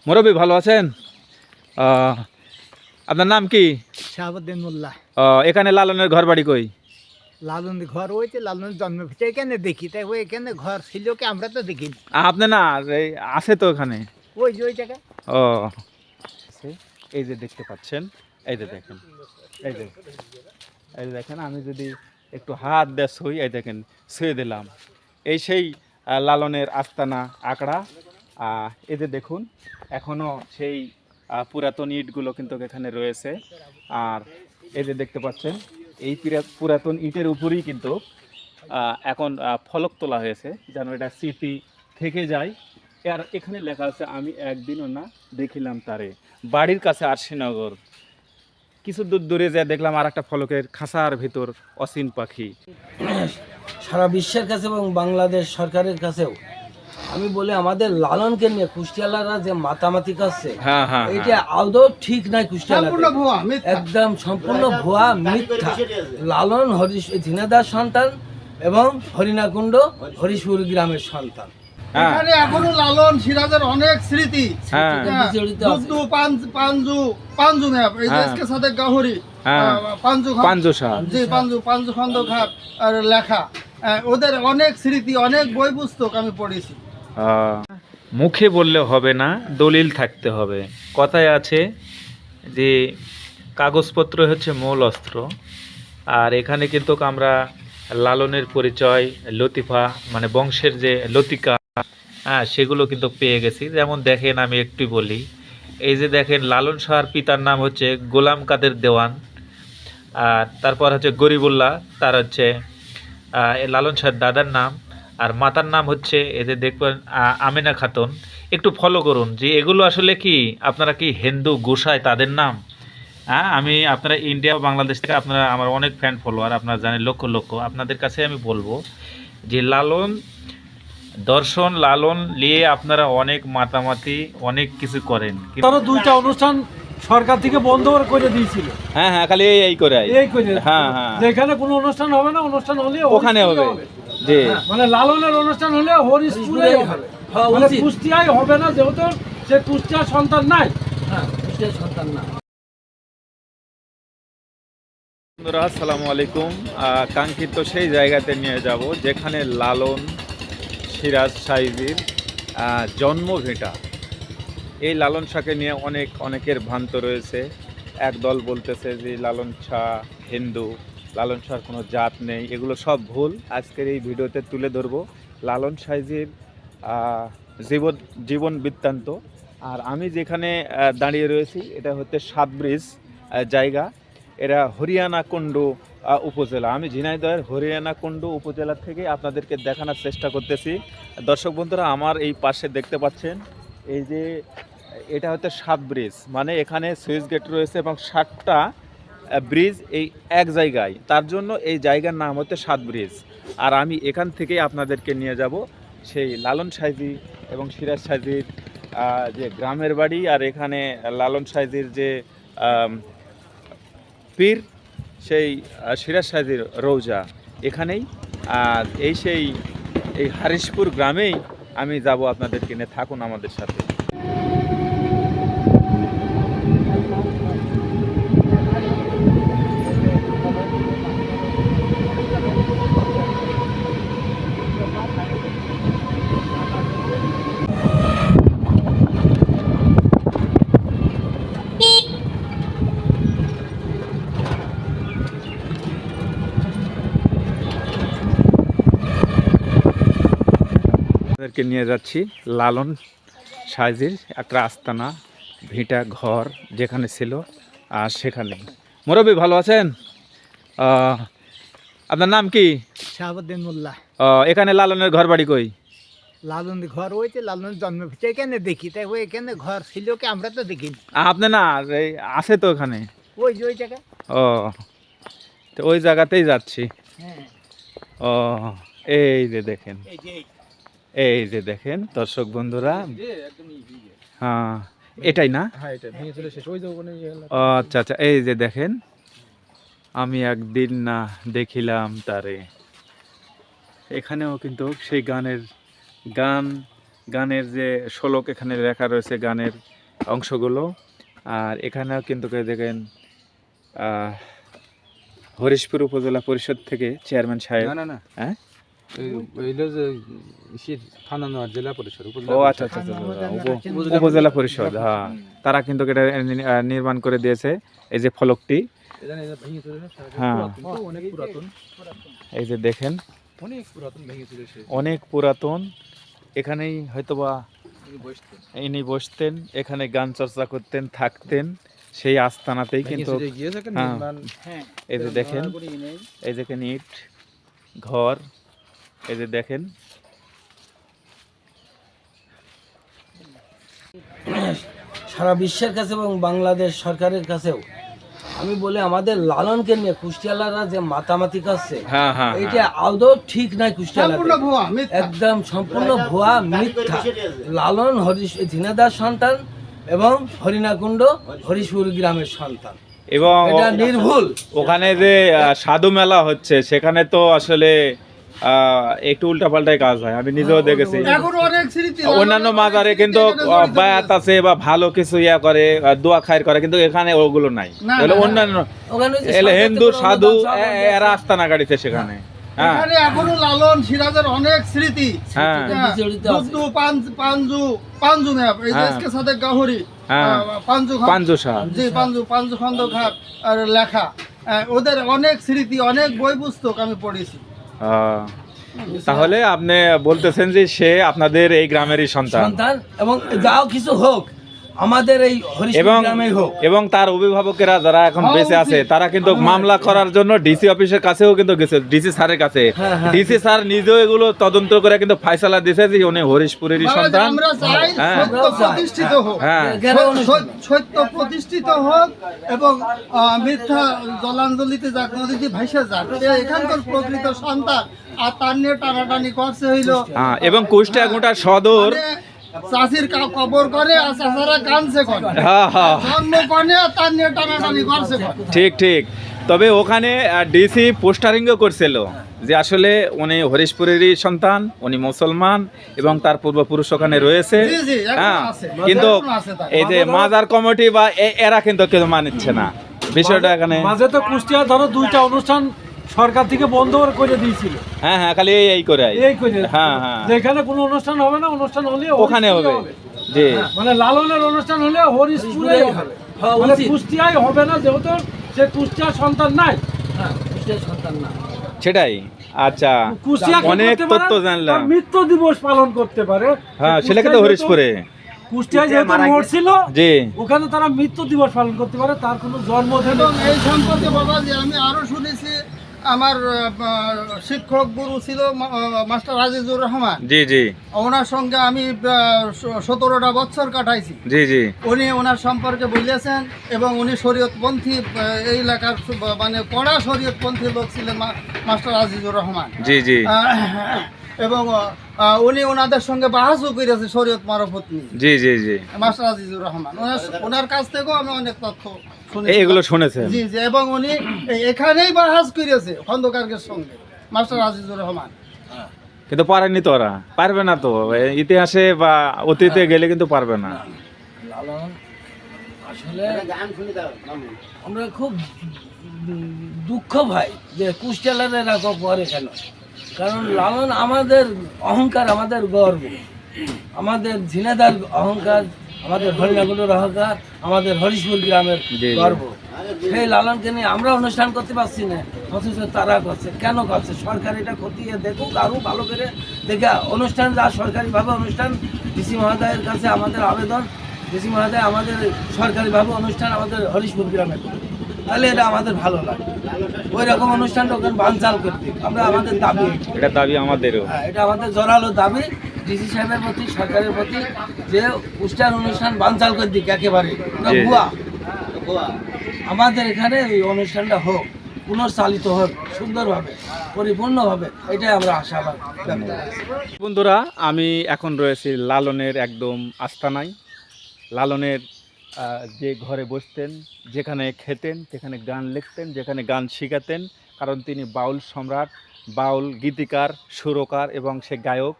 মুরব্বী ভালো আছেন? আপনার নাম কি? শাহাবুদ্দিন মোল্লা। এখানে লালনের ঘর বাড়ি কই? লালন ঘর হয়েছে, লালনের জন্ম ভিটে এখানে দেখি, তাই ওই এখানে ঘর ছিল কি আমরা তো দেখিনি। আপনি না, এই আছে তো এখানে। ওই যে ওই জায়গায় ও এই যে দেখতে পাচ্ছেন, এই যে দেখেন, এই যে এই যে দেখেন, আমি যদি একটু হাত দিয়ে ছুঁই, এই দেখেন ছুঁয়ে দিলাম, এই সেই লালনের আস্তানা আঁকড়া। এই যে দেখুন এখনো সেই পুরাতন ইটগুলো কিন্তু এখানে রয়েছে। আর এই যে দেখতে পাচ্ছেন এই পুরাতন ইটের উপরেই কিন্তু এখন ফলক তোলা হয়েছে যেন এটা স্মৃতি থেকে যায়। আর এখানে লেখা আছে, আমি একদিনও না দেখিলাম তারে, বাড়ির কাছে আরশিনগর। কিছু দূর দূরে যা দেখলাম আর একটা ফলকের খাঁচার ভিতর অসীম পাখি। সারা বিশ্বের কাছে এবং বাংলাদেশ সরকারের কাছেও আমি বলি, আমাদের লালনকে নিয়ে কুষ্টিয়ালারা যে মাতামাতি করছে, হ্যাঁ হ্যাঁ, এটা আদৌ ঠিক নাই। কুষ্টিয়ালা একদম সম্পূর্ণ ভুয়া, মিথ্যা। লালন হরিশ ঝিনাদার সন্তান এবং হরিণাকুণ্ড হরিশপুর গ্রামের সন্তান। হ্যাঁ এখানে এখনো লালন সিরাজের অনেক স্মৃতি হ্যাঁ জড়িত আছে। দুধু পাঞ্জু ম্যাপ এই হ্যাঁ। দেশকে সাথে গাহরি হ্যাঁ। পাঞ্জু পাঞ্জুসা। জি পাঞ্জু খন্দ ঘাট আর লেখা ওদের অনেক স্মৃতি, অনেক বই পুস্তক আমি পড়েছি। মুখে বললে হবে না, দলিল থাকতে হবে। কথায় আছে যে কাগজপত্র হচ্ছে মূল অস্ত্র। আর এখানে কিন্তু আমরা লালনের পরিচয়, লতিফা মানে বংশের যে লতিকা, হ্যাঁ সেগুলো কিন্তু পেয়ে গেছি। যেমন দেখেন, আমি একটু বলি, এই যে দেখেন লালন শাহর পিতার নাম হচ্ছে গোলাম কাদের দেওয়ান। আর তারপর হচ্ছে গরিবুল্লাহ, তার হচ্ছে লালন শাহর দাদার নাম। আর মাতার নাম হচ্ছে এদের দেখবেন আমেনা খাতুন। একটু ফলো করুন যে এগুলো আসলে কি, আপনারা কি হিন্দু গোসায় তাদের নাম? হ্যাঁ, আমি আপনারা ইন্ডিয়া বাংলাদেশ থেকে আপনারা আমার অনেক ফ্যান ফলোয়ার, আপনারা জানেন লক্ষ লক্ষ। আপনাদের কাছে আমি বলবো যে লালন দর্শন, লালন নিয়ে আপনারা অনেক মাতামাতি অনেক কিছু করেন। তারা দুইটা অনুষ্ঠান সরকার থেকে বন্ধ করে দিয়েছিল। হ্যাঁ হ্যাঁ, খালি এই করে এই করে হ্যাঁ হ্যাঁ, যেখানে কোনো অনুষ্ঠান হবে না, অনুষ্ঠান হলে ওখানে হবে। জি, মানে লালনের অনুষ্ঠান হলে হরিশপুরে হবে, হ্যাঁ, মানে উচিত। কুষ্টিয়ায় হবে না, যেহেতু সে কুষ্টিয়ার সন্তান নাই। হ্যাঁ, কুষ্টিয়ার সন্তান না। বন্ধুরা আসসালামু আলাইকুম। কাঙ্ক্ষিত সেই জায়গাতে নিয়ে যাব যেখানে লালন সিরাজ সাইজির জন্মভিটা। এই লালন শাহকে নিয়ে অনেকের ভ্রান্ত রয়েছে। একদল বলতেছে যে লালন শাহ হিন্দু, লালন শাহর কোনো জাত নেই। এগুলো সব ভুল। আজকের এই ভিডিওতে তুলে ধরবো লালন সাইজির জীবন বৃত্তান্ত। আর আমি যেখানে দাঁড়িয়ে রয়েছি এটা হচ্ছে 7 ব্রিজ জায়গা। এরা হরিয়ানা কুণ্ডু উপজেলা। আমি ঝিনাইদহের হরিয়ানা কুণ্ডু উপজেলা থেকে আপনাদেরকে দেখানোর চেষ্টা করতেছি। দর্শক বন্ধুরা, আমার এই পাশে দেখতে পাচ্ছেন এই যে এটা হচ্ছে 7 ব্রিজ, মানে এখানে সুইচ গেট রয়েছে এবং 7টা ব্রিজ এই এক জায়গায়। তার জন্য এই জায়গার নাম হচ্ছে 7 ব্রিজ। আর আমি এখান থেকেই আপনাদেরকে নিয়ে যাব সেই লালন সাইজি এবং সিরাজ সাইজির যে গ্রামের বাড়ি। আর এখানে লালন সাইজির যে পীর, সেই সিরাজ সাইজির রৌজা এখানেই। আর এই হারিশপুর গ্রামেই আমি যাব, আপনাদেরকে নিয়ে থাকুন আমাদের সাথে। আপনাদেরকে নিয়ে যাচ্ছি লালন সাইজির একটা আস্তানা, ভিটা ঘর যেখানে ছিল, আর সেখানে। মুরব্বী ভালো আছেন? আপনার নাম কি? শাহাবুদ্দিন মোল্লা। এখানে লালনের ঘর বাড়ি কই? লালন ঘর হয়েছে, লালনের জন্ম ভিটে এখানে দেখি, তাই ওই এখানে ঘর ছিল কি আমরা তো দেখিনি। আপনি না, এই আছে তো এখানে। ওই যে ওই জায়গায় ও, তো ওই জায়গাতেই যাচ্ছি। হ্যাঁ, ও, এই যে দেখেন, এই যে এই যে দেখেন দর্শক বন্ধুরা, হ্যাঁ এটাই না? ও আচ্ছা আচ্ছা, এই যে দেখেন, আমি একদিন না দেখিলাম তারে। এখানেও কিন্তু সেই গান গানের যে শ্লোক এখানে লেখা রয়েছে, গানের অংশগুলো। আর এখানেও কিন্তু দেখেন হরিশপুর উপজেলা পরিষদ থেকে চেয়ারম্যান সাহেব। হ্যাঁ, জেলা পরিষদ ও আচ্ছা আচ্ছা আচ্ছা, উপজেলা পরিষদ, হ্যাঁ, তারা কিন্তু এটা নির্মাণ করে দিয়েছে, এই যে ফলকটি। হ্যাঁ, এই যে দেখেন অনেক পুরাতন। এখানেই হয়তোবা ইনি বসতেন, এখানে গান চর্চা করতেন, থাকতেন, সেই আস্তানাতেই কিন্তু। হ্যাঁ, এই যে দেখেন, এই যে ইট ঘর, এই যে দেখেন। সারা বিশ্বের কাছে এবং বাংলাদেশ সরকারের কাছেও আমি বলি, আমাদের লালনকে নিয়ে কুষ্টিয়ালারা যে মাতামাতি করছে, হ্যাঁ হ্যাঁ, এটা আদৌ ঠিক নাই। কুষ্টিয়ালা সম্পূর্ণ ভুয়া, মিথ্যা। একদম সম্পূর্ণ ভুয়া, মিথ্যা। লালন ঝিনাদার সন্তান এবং হরিণাকুণ্ড হরিশপুর গ্রামের সন্তান, এবং এটা নির্ভুল। ওখানে যে সাধু মেলা হচ্ছে, সেখানে তো আসলে একটু উল্টাপাল্টাই কাজ হয়, আমি নিজেও দেখেছি। এখনো অনেক স্মৃতি, অন্যান্য মাজারে কিন্তু বায়াত আছে বা ভালো কিছু ইয়া করে, দোয়া খায়ের করে, কিন্তু এখানে ওগুলো নাই। না, তাহলে না, অন্যান্য ওখানে যে এলে সরকার হিন্দু থেকে সাধু অনুদান সব আছে। এরা আস্তানা গাড়িতে সেখানে। হ্যাঁ এখানে এখনো লালন সিরাজের অনেক স্মৃতি। হ্যাঁ হ্যাঁ, বিচলিত আছে। দুধু, পাঞ্জু ম্যাপ, এই হ্যাঁ। দেশকে সাথে গাহরি, হ্যাঁ। পাঞ্জু পাঞ্জু শাহ। জি, পাঞ্জু খন্দকার আর লেখা। ওদের অনেক স্মৃতি, অনেক বই পুস্তক আমি পড়েছি। তাহলে আপনি বলতেছেন যে সে আপনাদের এই গ্রামেরই সন্তান, সন্তান, এবং যাও কিছু হোক আমাদের এই হরিশপুর এবং গ্রামেই হোক। এবং তার অভিভাবকেরা যারা এখন হওয়া বেঁচে আছে, উচিত। তারা কিন্তু মামলা করার জন্য ডিসি অফিসের কাছেও কিন্তু গেছে, ডিসি স্যারের কাছে। হ্যাঁ, হ্যাঁ। ডিসি স্যার নিজেও এগুলো তদন্ত করে কিন্তু ফায়সালা দিয়েছে যে উনি হরিশপুরেরই বাবা, সন্তান। আমরা চাই হ্যাঁ। সত্য প্রতিষ্ঠিত হোক। হ্যাঁ সত্য প্রতিষ্ঠিত হোক এবং মিথ্যা জলাঞ্জলিতে যাক, নদীতে ভাইসা যাক। এখানকার প্রকৃত সন্তান, আর তার নিয়ে টানাটানি করছে হইলো হ্যাঁ, এবং কুষ্টিয়া গোটা সদর। মানে চাষির কবর করে আর চাষারা কানছে করে, হ্যাঁ হ্যাঁ, জন্ম করে আর তার নিয়ে টানাটানি করছে করে। ঠিক ঠিক। তবে ওখানে ডিসি পোস্টারিংও করছিল যে আসলে উনি হরিশপুরেরই সন্তান, উনি মুসলমান এবং তার পূর্বপুরুষ ওখানে রয়েছে। জি, জি, এখনো হ্যাঁ, আছে। কিন্তু এখনো আছে তাই। এই যে মাজার কমিটি বা এরা কিন্তু কেউ মানছে না বিষয়টা এখানে। মাঝে তো কুষ্টিয়া ধরো 2টা অনুষ্ঠান সরকার থেকে বন্ধ করে দিয়েছিল, হ্যাঁ হ্যাঁ, খালি এই করে এই করে হ্যাঁ হ্যাঁ, যেখানে কোনো অনুষ্ঠান হবে না, অনুষ্ঠান হলে ওখানে হবে। জি, মানে লালনের অনুষ্ঠান হলে হরিশপুরে হবে, হওয়া মানে উচিত। কুষ্টিয়ায় হবে না, যেহেতু সে কুষ্টিয়ার সন্তান নাই। হ্যাঁ, কুষ্টিয়ার সন্তান না। সেটাই। আচ্ছা, কুষ্টিয়া কি অনেক করতে পারে? তথ্য জানলাম। তার মৃত্যু দিবস পালন করতে পারে। হ্যাঁ, সেটাকে তো কুষ্টিয়ায় হরিশপুরে। কুষ্টিয়ায় যেহেতু মরছিল, জি, ওখানে তারা মৃত্যু দিবস পালন করতে পারে, তার কোনো জন্মদিন। এবং এই সম্পর্কে বাবা, যে আমি আরো শুনেছি, আমার শিক্ষক গুরু ছিল মাস্টার আজিজুর রহমান। জি জি ওনার সঙ্গে আমি 17টা বছর কাটাইছি। জি জি উনি ওনার সম্পর্কে বলেছেন, এবং উনি শরীয়তপন্থী, এই এলাকার মানে কড়া শরীয়তপন্থী লোক ছিলেন মাস্টার আজিজুর রহমান। জি জি এবং উনি ওনাদের সঙ্গে বাহাসও করেছে শরীয়ত মারফত নিয়ে, জি জি জি, মাস্টার আজিজুর রহমান। ওনার কাছ থেকেও আমি অনেক তথ্য শুনেছি। এইগুলো শুনেছেন? জি জি, এবং উনি এখানেই বাহাস করেছে খন্দকারের সঙ্গে, মাস্টার আজিজুর রহমান। কিন্তু পারেনি তো, ওরা পারবে না তো, ইতিহাসে বা অতীতে গেলে কিন্তু পারবে না। লালন আসলে আমরা খুব দুঃখ ভাই যে কুষ্টিয়ালার এরকম করে কেন। কারণ লালন আমাদের অহংকার, আমাদের গর্ব, আমাদের ঝিনাদার অহংকার, আমাদের হরিণাকুণ্ডুর অহংকার, আমাদের হরিশপুর গ্রামের জি। গর্ব। সেই লালনকে নিয়ে আমরা অনুষ্ঠান করতে পারছি না, অথচ তারা করছে। কেন করছে? সরকার এটা খতিয়ে দেখুক, আরও ভালো করে দেখে অনুষ্ঠান, যা সরকারিভাবে অনুষ্ঠান, ডিসি মহোদয়ের কাছে আমাদের আবেদন, ডিসি মহোদয় আমাদের সরকারিভাবে অনুষ্ঠান আমাদের হরিশপুর গ্রামে করবে, তাহলে এটা আমাদের ভালো লাগে। ওই রকম অনুষ্ঠানটা ওখানে বানচাল করতে আমরা, আমাদের দাবি এটা দাবি আমাদেরও। হ্যাঁ, এটা আমাদের জোরালো দাবি ডিসি সাহেবের প্রতি, সরকারের প্রতি, যে কুষ্টিয়ার অনুষ্ঠান বানচাল করে দিক একেবারে। এটা জি। ভুয়া। আমাদের এখানে এই অনুষ্ঠানটা হোক, পুনর্চালিত হোক সুন্দরভাবে, পরিপূর্ণভাবে, এটাই আমরা আশাবাদ ব্যক্ত করছি। বন্ধুরা, আমি এখন রয়েছি লালনের একদম আস্তানায়। লালনের যে ঘরে বসতেন, যেখানে খেতেন, যেখানে গান লিখতেন, যেখানে গান শিখাতেন, কারণ তিনি বাউল সম্রাট, বাউল গীতিকার, সুরকার এবং সে গায়ক।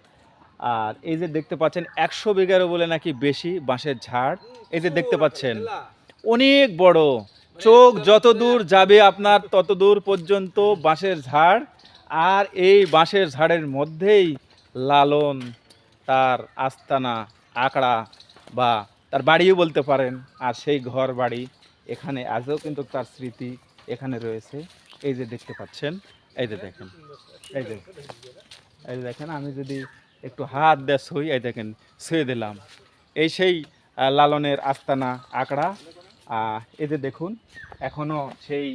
আর এই যে দেখতে পাচ্ছেন 100 বিঘারও বলে নাকি বেশি বাঁশের ঝাড়। এই যে দেখতে পাচ্ছেন অনেক বড়, চোখ যত দূর যাবে আপনার তত দূর পর্যন্ত বাঁশের ঝাড়। আর এই বাঁশের ঝাড়ের মধ্যেই লালন তার আস্তানা, আঁকড়া বা তার বাড়িও বলতে পারেন। আর সেই ঘর বাড়ি এখানে আজও কিন্তু তার স্মৃতি এখানে রয়েছে। এই যে দেখতে পাচ্ছেন, এই যে দেখেন, এই যে দেখেন, আমি যদি একটু হাত দিয়ে ছুঁই, এই দেখেন ছুঁয়ে দিলাম, এই সেই লালনের আস্তানা, আঁকড়া। এই যে দেখুন এখনও সেই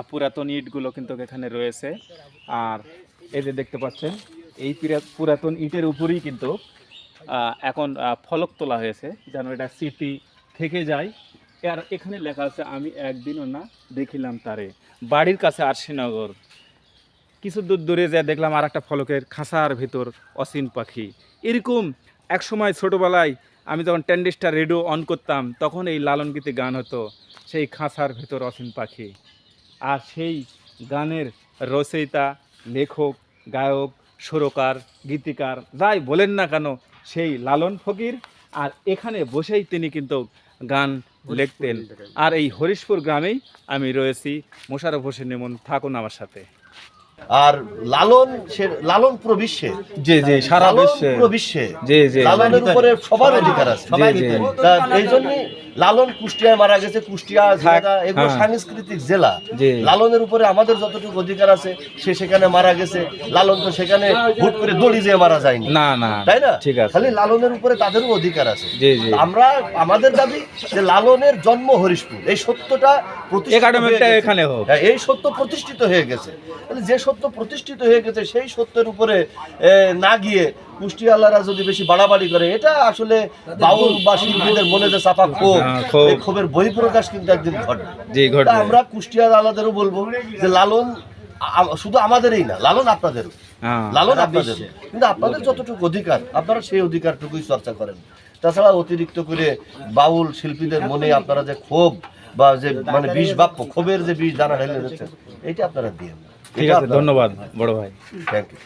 পুরাতন ইটগুলো কিন্তু এখানে রয়েছে। আর এই যে দেখতে পাচ্ছেন এই পুরাতন ইটের উপরেই কিন্তু এখন ফলক তোলা হয়েছে যেন এটা স্মৃতি থেকে যায়। আর এখানে লেখা আছে, আমি একদিনও না দেখিলাম তারে, বাড়ির কাছে আরশিনগর। কিছু দূর দূরে যা দেখলাম আর একটা ফলকের, খাঁচার ভিতর অসীন পাখি। এরকম এক সময় ছোটোবেলায় আমি যখন ট্যান্ডিস্টার রেডিও অন করতাম তখন এই লালন গীতে গান হতো, সেই খাঁচার ভিতর অসীন পাখি। আর সেই গানের রচয়িতা, লেখক, গায়ক, সুরকার, গীতিকার যাই বলেন না কেন, সেই লালন ফকির। আর এখানে বসেই তিনি কিন্তু গান লিখতেন। আর এই হরিশপুর গ্রামেই আমি রয়েছি। মোশাররফ হোসেন ইমন, থাকুন আমার সাথে। আর লালন পুরো বিশ্বে, জি জি, সারা লালন বিশ্বে, পুরো বিশ্বে, জি জি, লালনের উপরে সবার অধিকার আছে। জি, জি। তা এই জন্য লালন কুষ্টিয়ায় মারা গেছে, কুষ্টিয়া, ঝিনাইদহ এগুলো হ্যাঁ। সাংস্কৃতিক জেলা। জি। লালনের উপরে আমাদের যতটুকু অধিকার আছে, সে সেখানে মারা গেছে। লালন তো সেখানে হুট করে দড়ি যেয়ে মারা যায়নি, না না, তাই না? ঠিক আছে। খালি লালনের উপরে তাদেরও অধিকার আছে। জি জি, আমরা আমাদের দাবি যে লালনের জন্ম হরিশপুর, এই সত্যটা প্রতিষ্ঠিত একাডেমিটা হয়ে গেছে। এখানে হোক। হ্যাঁ, এই সত্য প্রতিষ্ঠিত হয়ে গেছে। তাহলে যে সত্য প্রতিষ্ঠিত হয়ে গেছে সেই সত্যের উপরে না গিয়ে কুষ্টিয়ালারা যদি বেশি বাড়াবাড়ি করে, এটা আসলে বাউল বা শিল্পীদের মনে যে চাপা ক্ষোভ, হ্যাঁ, ক্ষোভ। এই ক্ষোভের বহিঃপ্রকাশ কিন্তু একদিন ঘটবে। জি, ঘটবে। তা আমরা কুষ্টিয়ালাদেরও বলবো যে লালন শুধু আমাদেরই না, লালন আপনাদেরও, হ্যাঁ। লালন আপনাদের। কিন্তু আপনাদের যতটুকু অধিকার, আপনারা সেই অধিকারটুকুই চর্চা করেন। তাছাড়া অতিরিক্ত করে বাউল শিল্পীদের মনে আপনারা যে ক্ষোভ বা যে মানে বিষ বাপ্য, ক্ষোভের যে বিষ দানা ঢেলে দিচ্ছেন, এটা আপনারা দিয়ে। ঠিক আছে, ধন্যবাদ বড় ভাই। Thank you.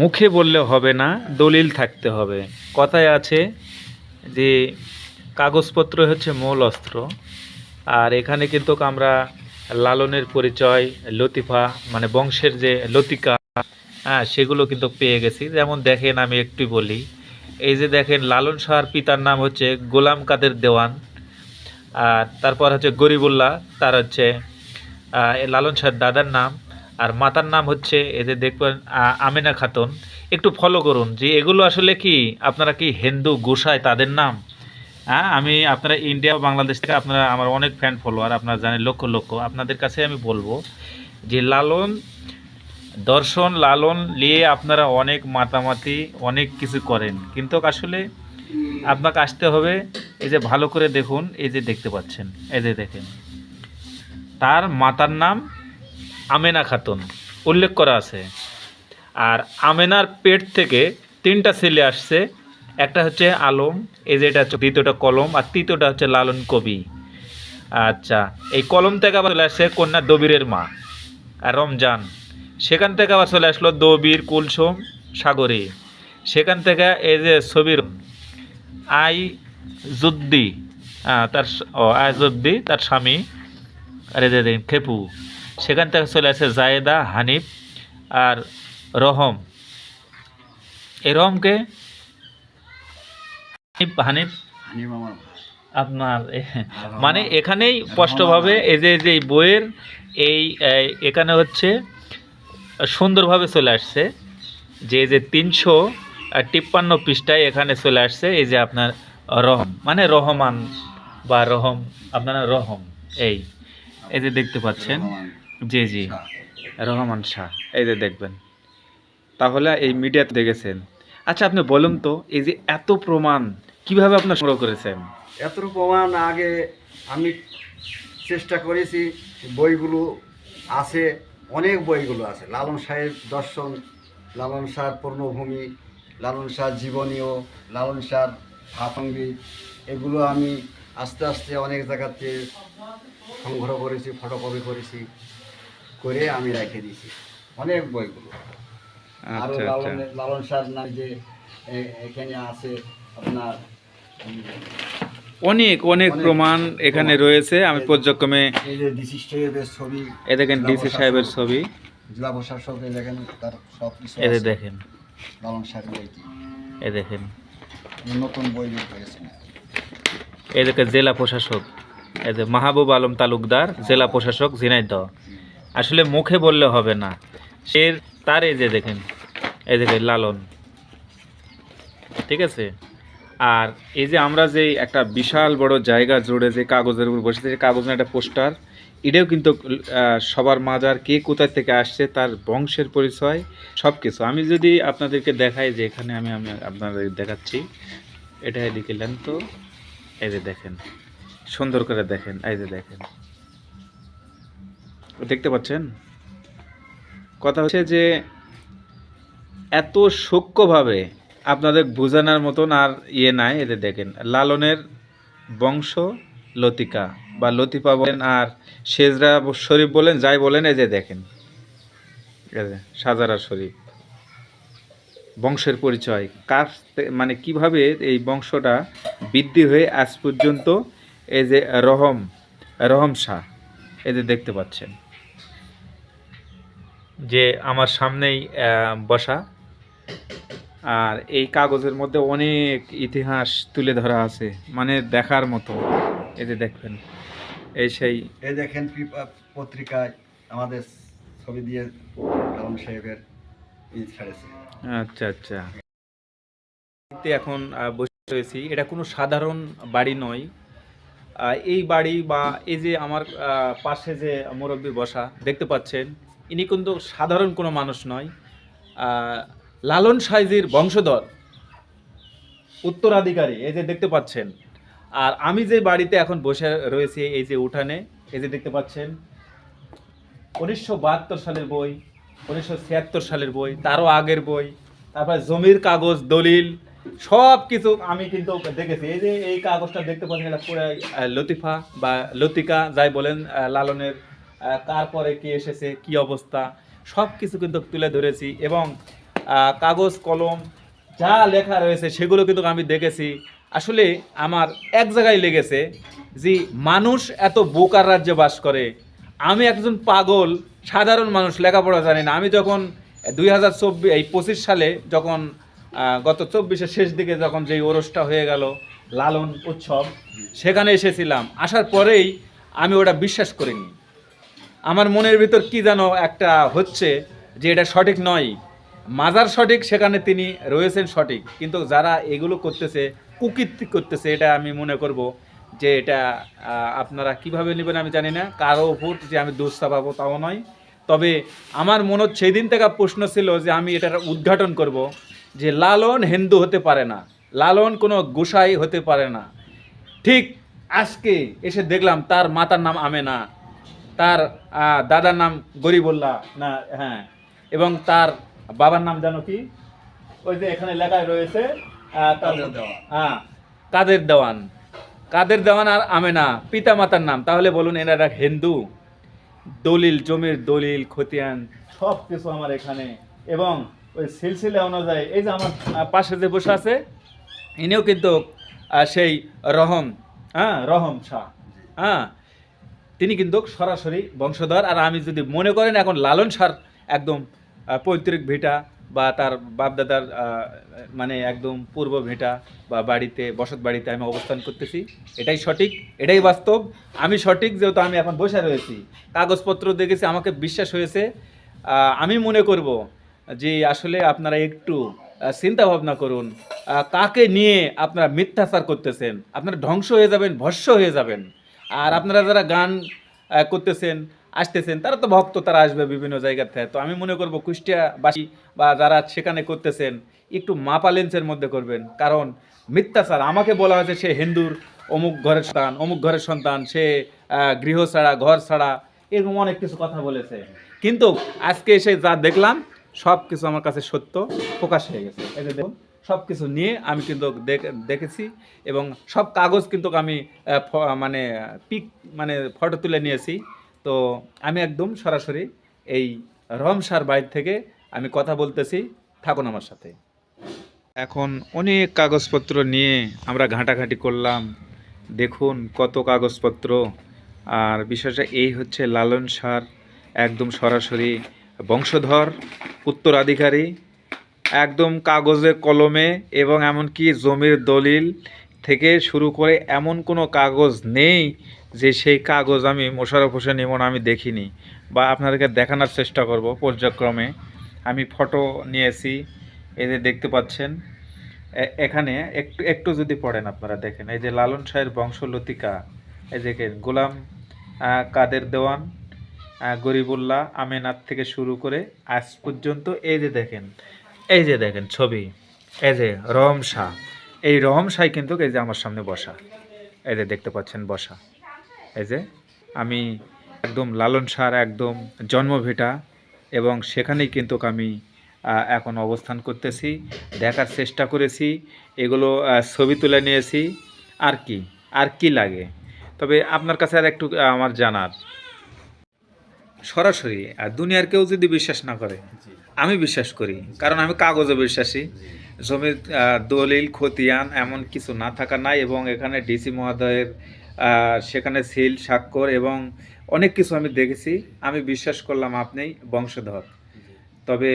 মুখে বললে হবে না, দলিল থাকতে হবে। কথায় আছে যে কাগজপত্র হচ্ছে মূল অস্ত্র। আর এখানে কিন্তু আমরা লালনের পরিচয়, লতিফা মানে বংশের যে লতিকা, হ্যাঁ, সেগুলো কিন্তু পেয়ে গেছি। যেমন দেখেন, আমি একটু বলি, এই যে দেখেন লালন শাহর পিতার নাম হচ্ছে গোলাম কাদের দেওয়ান। আর তারপর হচ্ছে গরিবুল্লাহ, তার হচ্ছে লালন শাহর দাদার নাম। আর মাতার নাম হচ্ছে এই যে দেখবেন আমেনা খাতুন। একটু ফলো করুন যে এগুলো আসলে কি, আপনারা কি হিন্দু গোসায় তাদের নাম? হ্যাঁ, আমি আপনারা ইন্ডিয়া বাংলাদেশ থেকে আপনারা আমার অনেক ফ্যান ফলোয়ার, আপনারা জানেন লক্ষ লক্ষ। আপনাদের কাছে আমি বলবো যে লালন দর্শন, লালন নিয়ে আপনারা অনেক মাতামাতি, অনেক কিছু করেন, কিন্তু আসলে আপনাকে আসতে হবে। এই যে ভালো করে দেখুন, এই যে দেখতে পাচ্ছেন, এই যে দেখেন তার মাতার নাম আমেনা খাতুন উল্লেখ করা আছে। আর আমেনার পেট থেকে 3টা ছেলে আসছে, একটা হচ্ছে আলম, এই যে এটা হচ্ছে দ্বিতীয়টা কলম, আর তৃতীয়টা হচ্ছে লালন কবি। আচ্ছা, এই কলম থেকে আবার চলে আসছে কন্যা দবিরের মা আর রমজান। সেখান থেকে আবার চলে আসলো দবির, কুলসুম, সাগরী। সেখান থেকে এই যে ছবির আইজুদ্দি, আইজুদ্দি তার স্বামী, আর এই যে খেপু। সেখান থেকে চলে আসে জায়েদা, হানিফ আর রহম। এই রহমকে হানিফ আপনার মানে এখানেই স্পষ্টভাবে এই যে এই বইয়ের এখানে হচ্ছে সুন্দরভাবে চলে আসছে যে 353 পৃষ্ঠায় এখানে চলে আসছে এই যে আপনার রহম মানে রহমান বা রহম, আপনারা রহম, এই যে দেখতে পাচ্ছেন, জি জি, রহমান শাহ, এই যে দেখবেন। তাহলে এই মিডিয়াতে দেখেছেন। আচ্ছা, আপনি বলুন তো, এই যে এত প্রমাণ কিভাবে আপনার সংগ্রহ করেছেন? এত প্রমাণ আগে আমি চেষ্টা করেছি, বইগুলো আছে, অনেক বইগুলো আছে। লালন শাহের দর্শন, লালন শাহর পূর্ণভূমি, লালন শাহর জীবনীয়, লালন শাহর প্রাসঙ্গিক, এগুলো আমি আস্তে আস্তে অনেক জায়গাতে সংগ্রহ করেছি, ফটোকপি করেছি, করে আমি রেখে দিয়েছি অনেক বইগুলো। আরও আচ্ছা আচ্ছা, লালন শাহর নামে যে এখানে আছে আপনার অনেক অনেক প্রমাণ এখানে রয়েছে। আমি পর্যক্রমে এই যে ডিসি সাহেবের ছবি, এ দেখেন ডিসি সাহেবের ছবি, জেলা প্রশাসক, এই দেখেন তার সব কিছু এতে আছে। দেখেন, লালন সাহেব বইটি এ দেখেন, নতুন বই বের হয়েছে না। এ দেখেন জেলা প্রশাসক, এই যে মাহবুব আলম তালুকদার, জেলা প্রশাসক ঝিনাইদহ। আসলে মুখে বললে হবে না, সে তার এই যে দেখেন, এই দেখেন লালন, ঠিক আছে। আর এই যে আমরা যে একটা বিশাল বড় জায়গা জুড়ে যে কাগজের উপর বসেছে, যে কাগজের একটা পোস্টার, এটাও কিন্তু সবার মাজার, কে কোথায় থেকে আসছে, তার বংশের পরিচয় সব কিছু। আমি যদি আপনাদেরকে দেখাই যে এখানে আমি আমি আপনাদের দেখাচ্ছি, এটা এদিকে নেন তো, এই যে দেখেন, সুন্দর করে দেখেন, এই যে দেখেন, দেখতে পাচ্ছেন। কথা হচ্ছে যে এত সূক্ষ্মভাবে আপনাদের বোঝানোর মতন আর ইয়ে নাই। এদের দেখেন লালনের বংশ লতিকা বা লতিফা বলেন আর সেজরা শরীফ বলেন, যাই বলেন, এই যে দেখেন, ঠিক আছে, সাজারা শরীফ বংশের পরিচয় কার মানে কিভাবে এই বংশটা বৃদ্ধি হয়ে আজ পর্যন্ত এই যে রহম শাহ, এই যে দেখতে পাচ্ছেন যে আমার সামনেই বসা। আর এই কাগজের মধ্যে অনেক ইতিহাস তুলে ধরা আছে, মানে দেখার মতো। এই যে দেখবেন, এই সেই এই দেখেন পত্রিকায় আমাদের ছবি দিয়ে লালন সাহেবের ছাড়েছে। আচ্ছা আচ্ছা। এখন বসে রয়েছি, এটা কোনো সাধারণ বাড়ি নয়। এই বাড়ি বা এই যে আমার পাশে যে মুরব্বী বসা দেখতে পাচ্ছেন, ইনি কিন্তু সাধারণ কোনো মানুষ নয়, লালন সাইজির বংশধর, উত্তরাধিকারী, এই যে দেখতে পাচ্ছেন। আর আমি যে বাড়িতে এখন বসে রয়েছি, এই যে উঠানে, এই যে দেখতে পাচ্ছেন 1972 সালের বই, 1976 সালের বই, তারও আগের বই, তারপরে জমির কাগজ, দলিল, সব কিছু আমি কিন্তু দেখেছি। এই যে এই কাগজটা দেখতে পাচ্ছেন, এটা পুরো লতিফা বা লতিকা যাই বলেন, লালনের কার পরে কে এসেছে, কি অবস্থা, সব কিছু কিন্তু তুলে ধরেছি। এবং কাগজ কলম যা লেখা রয়েছে সেগুলো কিন্তু আমি দেখেছি। আসলে আমার এক জায়গায় লেগেছে যে মানুষ এত বোকার রাজ্যে বাস করে। আমি একজন পাগল সাধারণ মানুষ, লেখাপড়া জানি না। আমি যখন 2025 সালে যখন গত 24-এর শেষ দিকে যখন যেই ওরসটা হয়ে গেল লালন উৎসব, সেখানে এসেছিলাম। আসার পরেই আমি ওটা বিশ্বাস করিনি। আমার মনের ভিতর কি যেন একটা হচ্ছে যে এটা সঠিক নয়। মাজার সঠিক, সেখানে তিনি রয়েছেন সঠিক, কিন্তু যারা এগুলো করতেছে, কুকীর্তি করতেছে, এটা আমি মনে করব যে এটা আপনারা কিভাবে নেবেন আমি জানি না। কারো উপর যে আমি দোষ চাপাবো তাও নয়। তবে আমার মনে সেই দিন থেকে প্রশ্ন ছিল যে আমি এটার উদ্ঘাটন করব যে লালন হিন্দু হতে পারে না, লালন কোনো গোসাই হতে পারে না। ঠিক আজকে এসে দেখলাম তার মাতার নাম আমেনা, তার দাদার নাম গরিবুল্লাহ না, হ্যাঁ, এবং তার বাবার নাম জানো কি, ওই যে এখানে লেখায় রয়েছে হ্যাঁ, কাদের দেওয়ান, কাদের দেওয়ান আর আমেনা পিতা মাতার নাম। তাহলে বলুন এনারা হিন্দু? দলিল, জমির দলিল, খতিয়ান সব কিছু আমার এখানে। এবং ওই সিলসিলা অনুযায়ী এই যে আমার পাশে যে বসে আছে, ইনিও কিন্তু সেই রহম শাহ, হ্যাঁ, তিনি কিন্তু সরাসরি বংশধর। আর আমি যদি মনে করেন এখন লালন শাহর একদম পৈতৃক ভিটা বা তার বাপদাদার মানে একদম পূর্ব ভিটা বা বাড়িতে, বসত বাড়িতে আমি অবস্থান করতেছি, এটাই সঠিক, এটাই বাস্তব। আমি সঠিক যেহেতু আমি এখন বসে রয়েছি, কাগজপত্র দেখেছি, আমাকে বিশ্বাস হয়েছে। আমি মনে করব যে আসলে আপনারা একটু চিন্তা ভাবনা করুন, কাকে নিয়ে আপনারা মিথ্যাচার করতেছেন, আপনারা ধ্বংস হয়ে যাবেন, ভস্য হয়ে যাবেন। আর আপনারা যারা গান করতেছেন, আসতেছেন, তারা তো ভক্ত, তারা আসবে বিভিন্ন জায়গা থেকে। তো আমি মনে করব কুষ্টিয়াবাসী বা যারা সেখানে করতেছেন, একটু মাপা লেন্সের মধ্যে করবেন। কারণ মিথ্যাচার, আমাকে বলা হয়েছে সে হিন্দুর অমুক ঘরের সন্তান, অমুক ঘরের সন্তান, সে গৃহ ছাড়া, ঘর ছাড়া, এরকম অনেক কিছু কথা বলেছে। কিন্তু আজকে এসে যা দেখলাম, সব কিছু আমার কাছে সত্য প্রকাশ হয়ে গেছে। এই যে দেখুন, সব কিছু নিয়ে আমি কিন্তু দেখেছি এবং সব কাগজ কিন্তু আমি মানে ফটো তুলে নিয়েছি। তো আমি একদম সরাসরি এই রহম শাহর বাড়ি থেকে আমি কথা বলতেছি, থাকুন আমার সাথে। এখন অনেক কাগজপত্র নিয়ে আমরা ঘাঁটাঘাঁটি করলাম। দেখুন কত কাগজপত্র। আর বিষয়টা এই হচ্ছে লালন সার একদম সরাসরি বংশধর, উত্তরাধিকারী, একদম কাগজে কলমে, এবং এমনকি জমির দলিল থেকে শুরু করে এমন কোনো কাগজ নেই যে সেই কাগজ আমি মোশাররফ হোসেন ইমন আমি দেখিনি বা আপনাদেরকে দেখানোর চেষ্টা করব পর্যায়ক্রমে। আমি ফটো নিয়েছি, এই যে দেখতে পাচ্ছেন। এখানে একটু একটু যদি পড়েন আপনারা দেখেন, এই যে লালন শাহের বংশলতিকা, এই যে গোলাম কাদের দেওয়ান, গরিবুল্লাহ আমেনাত থেকে শুরু করে আজ পর্যন্ত এই যে দেখেন ছবি, এই যে রহম শাহ, এই রহম শাহ কিন্তু এই যে আমার সামনে বসা, এই যে দেখতে পাচ্ছেন বসা। এই যে আমি একদম লালন শাহর একদম জন্মভিটা, এবং সেখানেই কিন্তু আমি এখন অবস্থান করতেছি, দেখার চেষ্টা করেছি, এগুলো ছবি তুলে নিয়েছি। আর কি লাগে, তবে আপনার কাছে আর একটু আমার জানার, সরাসরি আর দুনিয়ার কেউ যদি বিশ্বাস না করে, আমি বিশ্বাস করি, কারণ আমি কাগজে বিশ্বাসী। জমির দলিল খতিয়ান এমন কিছু না থাকা নাই, এবং এখানে ডিসি মহোদয়ের সেখানে সিল স্বাক্ষর এবং অনেক কিছু আমি দেখেছি। আমি বিশ্বাস করলাম আপনিই বংশধর। তবে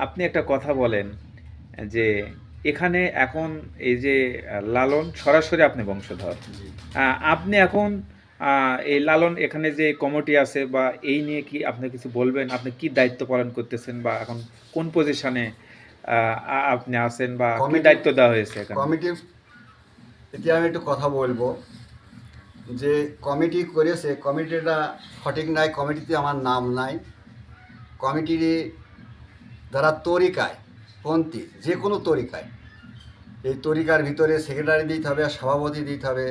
আপনি একটা কথা বলেন যে এখানে এখন এই যে লালন সরাসরি আপনি বংশধর, আপনি এখন এই লালন এখানে যে কমিটি আছে বা এই নিয়ে কি আপনি কিছু বলবেন? আপনি কি দায়িত্ব পালন করতেছেন বা এখন কোন পজিশনে আপনি আছেন বা কি দায়িত্ব দেওয়া হয়েছে এখানে? কমিটি এতে আমি একটু কথা বলবো যে কমিটি করেছে, কমিটিটা সঠিক নাই, কমিটিতে আমার নাম নাই। কমিটির যারা তরিকায় পন্থী, যে কোনো তরিকায়, এই তরিকার ভিতরে সেক্রেটারি দিতে হবে, সভাপতি দিতে হবে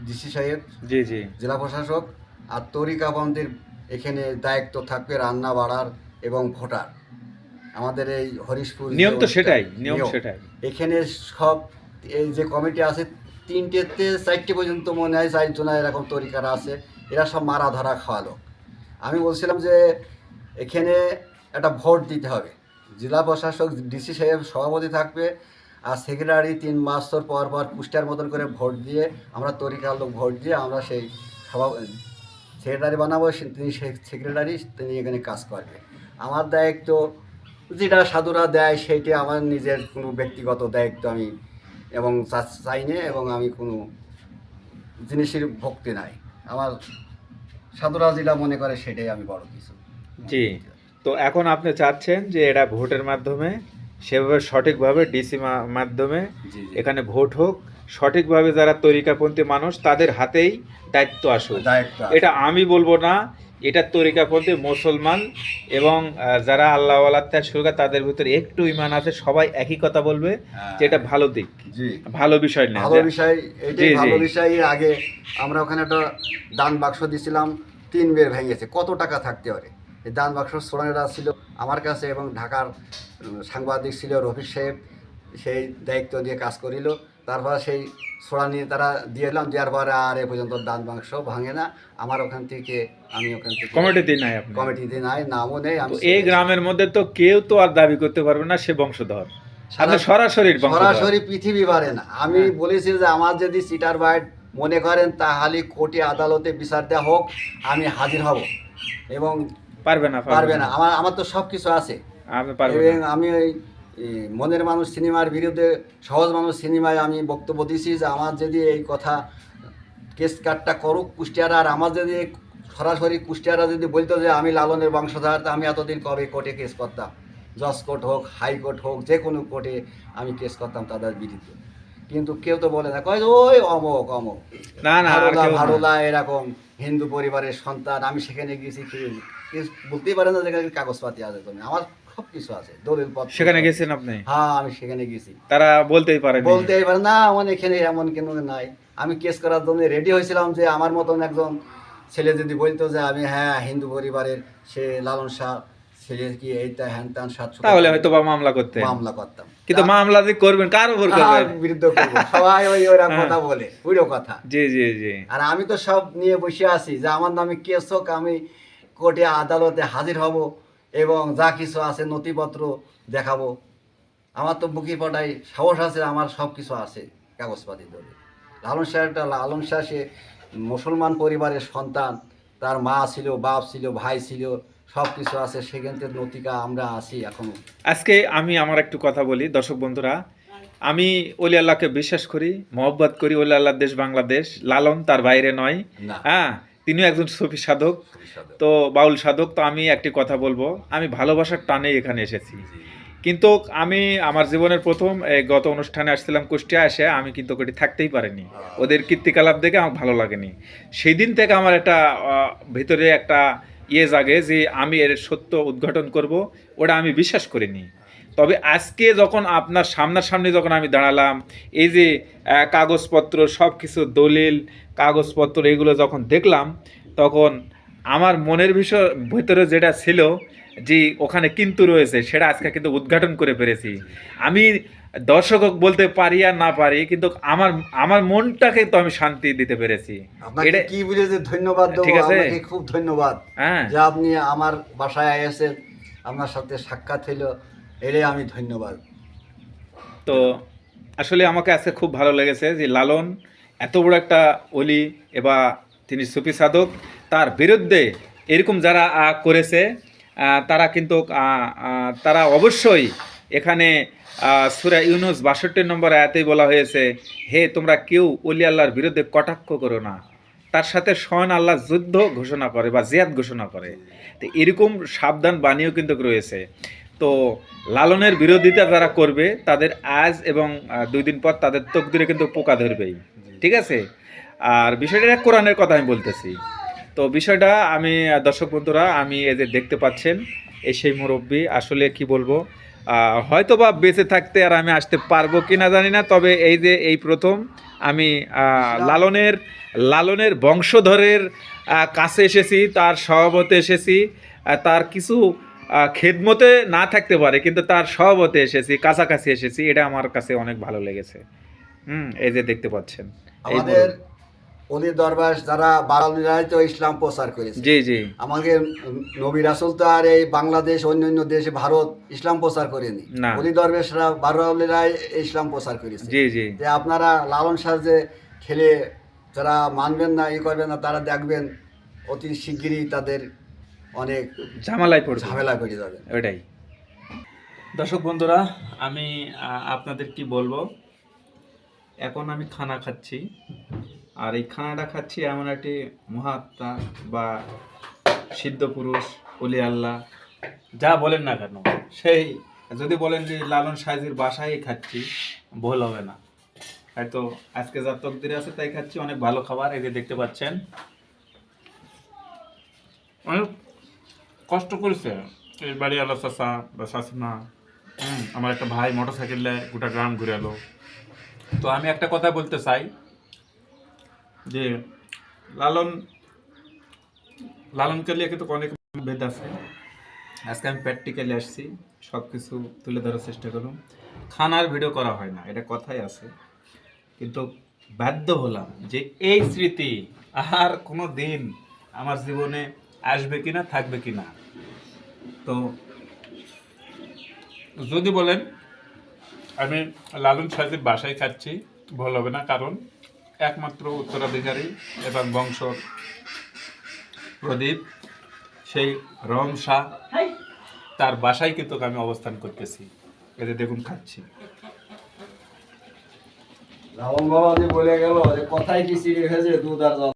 ডিসি সাহেব, জি জি, জেলা প্রশাসক, আর তরিকাবন্দির এখানে দায়িত্ব থাকবে রান্না বাড়ার এবং ভোটার। আমাদের এই হরিশপুর নিয়ম তো সেটাই, নিয়ম সেটাই। এখানে সব এই যে কমিটি আছে 3টেতে 4টে পর্যন্ত মনে হয় 4 জন এরকম তরিকার আছে, এরা সব মারা ধরা খাওয়ালো। আমি বলছিলাম যে এখানে একটা ভোট দিতে হবে, জেলা প্রশাসক ডিসি সাহেব সভাপতি থাকবে, আর সেক্রেটারি 3 বছর পর পর পুস্টার মতন করে ভোট দিয়ে, আমরা তরিকার লোক ভোট দিয়ে আমরা সেই সেক্রেটারি বানাবো, তিনি সেক্রেটারি, তিনি এখানে কাজ করবে। আমার দায়িত্ব যেটা সাধুরা দেয় সেইটা আমার নিজের কোনো ব্যক্তিগত দায়িত্ব আমি এবং চাই না, এবং আমি কোনো জিনিসের ভক্তি নাই। আমার সাধুরা যেটা মনে করে সেটাই আমি বড় কিছু। জি, তো এখন আপনি চাচ্ছেন যে এটা ভোটের মাধ্যমে সেভাবে সঠিকভাবে ডিসি মাধ্যমে এখানে ভোট হোক, সঠিকভাবে যারা তরিকাপন্থী মানুষ তাদের হাতেই দায়িত্ব আসুক। এটা আমি বলবো না, এটা তরিকাপন্থী মুসলমান এবং যারা আল্লাহওয়ালা তাদের ভিতরে একটু ইমান আছে, সবাই একই কথা বলবে যে এটা ভালো দিক, ভালো বিষয় না, ভালো বিষয়, এটাই ভালো বিষয়। আগে আমরা ওখানে একটা দান বাক্স দিয়েছিলাম, 3 বের ভেঙেছে, কত টাকা থাকতে পারে। এই দান বাক্স সোনারা ছিল আমার কাছে, এবং ঢাকার সাংবাদিক ছিল রফিক সাহেব, সেই দায়িত্ব দিয়ে কাজ করিল। তারপর সেই সোনা নিয়ে তারা দিয়ে এলাম, দেওয়ার পরে আর এ পর্যন্ত দান বাক্স ভাঙে না। আমার ওখান থেকে কমিটিতে নাই, কমিটিতে নাই, নামও নেই। আমি এই গ্রামের মধ্যে তো কেউ তো আর দাবি করতে পারবে না সে বংশধর, সরাসরি পৃথিবী পারে না। আমি বলেছি যে আমার যদি সিটার বাইট মনে করেন তাহলে কোর্টে আদালতে বিচার দেওয়া হোক, আমি হাজির হব। এবং পারবে না, আমার তো সব কিছু আছে। এবং আমি ওই মনের মানুষ সিনেমার বিরুদ্ধে সহজ মানুষ সিনেমায় আমি বক্তব্য দিয়েছি যে আমার যদি এই কথা কেস কাটটা করুক কুষ্টিয়ারা, আর আমার যদি সরাসরি কুষ্টিয়ারা যদি বলতো যে আমি লালনের বংশধর, তা আমি এতদিন কবে কোর্টে কেস করতাম, জজ কোর্ট হোক, হাইকোর্ট হোক, যে কোনো কোর্টে আমি কেস করতাম তাদের বিরুদ্ধে। কিন্তু কেউ তো বলে না, কয় ওই অমক ভারোলা এরকম হিন্দু পরিবারের সন্তান, আমি সেখানে গেছি, বলতেই পারে না যেখানে কাগজপাতি আছে, তুমি আমার সব কিছু আছে, দলিল পত্র। সেখানে গেছেন আপনি? হ্যাঁ, আমি সেখানে গেছি। তারা বলতেই পারে না আমার এখানে এমন কেন নাই। আমি কেস করার জন্য রেডি হয়েছিলাম যে আমার মতন একজন ছেলে যদি বলতো যে আমি হিন্দু পরিবারের, সে লালন শাহ ছেলে, কি এইটা হ্যান ত্যান, তাহলে হয়তো মামলা করতাম। কিন্তু মামলা যে করবেন কার উপর করবেন, বিরুদ্ধে করব, সবাই ওরা কথা বলে, পুরো কথা। জি জি জি। আর আমি তো সব নিয়ে বসে আছি যে আমার নামে কেস হোক, আমি কোর্টে আদালতে হাজির হব এবং যা কিছু আছে নথিপত্র দেখাবো, আমার তো বুকি পটাই সাহস আছে, আমার সব কিছু আছে কাগজপাতি ধরে। লালন শাহ সে মুসলমান পরিবারের সন্তান, তার মা ছিল, বাপ ছিল, ভাই ছিল, সব কিছু আছে, সেখান থেকে নতিকা আমরা আছি এখনো। আজকে আমি আমার একটু কথা বলি দর্শক বন্ধুরা, আমি ওলি আল্লাহকে বিশ্বাস করি, মহব্বত করি। ওলি আল্লাহ দেশ বাংলাদেশ, লালন তার বাইরে নয়। না। হ্যাঁ, তিনিও একজন সুফি সাধক, তো বাউল সাধক। তো আমি একটি কথা বলবো, আমি ভালোবাসার টানে এখানে এসেছি। কিন্তু আমি আমার জীবনের প্রথম গত অনুষ্ঠানে আসছিলাম কুষ্টিয়া, এসে আমি কিন্তু ওটি থাকতেই পারিনি। ওদের কীর্তিকলাপ দেখে আমার ভালো লাগেনি। সেই দিন থেকে আমার একটা ভিতরে একটা জাগে যে আমি এর সত্য উদ্ঘাটন করব, ওটা আমি বিশ্বাস করিনি। তবে আজকে যখন আপনার সামনাসামনি যখন আমি দাঁড়ালাম, এই যে কাগজপত্র সব কিছু দলিল কাগজপত্র এগুলো যখন দেখলাম, তখন আমার মনের ভিতরে যেটা ছিল যে ওখানে কিন্তু রয়েছে, সেটা আজকে কিন্তু উদ্ঘাটন করে পেরেছি। আমি দর্শক বলতে পারি আর না পারি, কিন্তু আমার মনটাকে তো আমি শান্তি দিতে পেরেছি। আপনাকে কি বলে যে ধন্যবাদ দেবো, ঠিক আছে? আপনাকে খুব ধন্যবাদ হ্যাঁ, যে আপনি আমার বাসায় এসেছেন, আপনার সাথে সাক্ষাৎ হইল, এটাই আমি ধন্যবাদ। তো আসলে আমাকে আজকে খুব ভালো লেগেছে যে লালন এত বড় একটা অলি, এবার তিনি সুফি সাধক, তার বিরুদ্ধে এরকম যারা করেছে তারা কিন্তু তারা অবশ্যই এখানে সূরা ইউনূস ৬২ নম্বর আয়াতেই বলা হয়েছে, হে তোমরা কেউ অলি আল্লাহর বিরুদ্ধে কটাক্ষ করো না। তার সাথে স্বয়ং আল্লাহ যুদ্ধ ঘোষণা করে বা জিহাদ ঘোষণা করে। তো এরকম সাবধান বাণীও কিন্তু রয়েছে। তো লালনের বিরোধিতা যারা করবে তাদের আজ এবং ২ দিন পর তাদের তকদিরে কিন্তু পোকা ধরবেই। ঠিক আছে? আর বিষয়টা কোরআনের কথা আমি বলতেছি। তো বিষয়টা আমি দর্শক বন্ধুরা, আমি এই যে দেখতে পাচ্ছেন এই সেই মুরব্বী, আসলে কি বলবো, হয়তো বা বেঁচে থাকতে আর আমি আসতে পারবো কি না জানি না। তবে এই যে এই প্রথম আমি লালনের বংশধরের কাছে এসেছি, তার স্বভাবতে এসেছি, তার কিছু খেদমতে না থাকতে পারে, কিন্তু তার স্বভাবতে এসেছি, কাছাকাছি এসেছি। এটা আমার কাছে অনেক ভালো লেগেছে। এই যে দেখতে পাচ্ছেন এই আমাদের অলি দরবার যারা বাঙালিরাই তো ইসলাম প্রচার করেছে। জি জি, আমাদের নবী রাসূল তো আর এই বাংলাদেশ অন্যান্য দেশে ভারত ইসলাম প্রচার করেনি। না। অলি দরবেশরা বাঙালিরাই ইসলাম প্রচার করেছে। জি জি, যে আপনারা লালন শাহ যে খেলে যারা মানবেন না, করবেন না, তারা দেখবেন অতি শিগগিরই তাদের অনেক ঝামেলায় পড়বে, ঝামেলা করে যাবে। ওইটাই। দর্শক বন্ধুরা, আমি আপনাদের কি বলবো, এখন আমি খানা খাচ্ছি। আর এই খানাটা খাচ্ছি এমন একটি মহাত্মা বা সিদ্ধ পুরুষ, অলি আল্লাহ, যা বলেন না কেন, সেই যদি বলেন যে লালন সাইজির বাসায় খাচ্ছি, ভুল হবে না। হয়তো আজকে যা তকদিরে আছে তাই খাচ্ছি, অনেক ভালো খাবার। এই যে দেখতে পাচ্ছেন, অনেক কষ্ট করেছে এই বাড়ি আলো চাষা বা শাশুমা। আমার একটা ভাই মোটর সাইকেলে গোটা গ্রাম ঘুরে এলো। তো আমি একটা কথা বলতে চাই যে লালনকে নিয়ে কিন্তু অনেক ভেদ আছে। আজকে আমি প্র্যাকটিক্যালি আসছি, সব কিছু তুলে ধরার চেষ্টা করলাম। খানার ভিডিও করা হয় না, এটা কথাই আছে, কিন্তু বাধ্য হলাম যে এই স্মৃতি আর কোনো দিন আমার জীবনে আসবে কিনা, থাকবে কিনা। তো যদি বলেন আমি লালন সাহেবের বাসায় খাচ্ছি, ভুল হবে না, কারণ একমাত্র উত্তরাধিকারী এবং বংশ প্রদীপ সেই রম শাহ, তার বাসায় কিন্তু আমি অবস্থান করতেছি। এতে দেখুন খাচ্ছি। রাবণ বাবা যে বলে গেল যে কথাই কি চিড়ে ভেজে দুধ আর জল।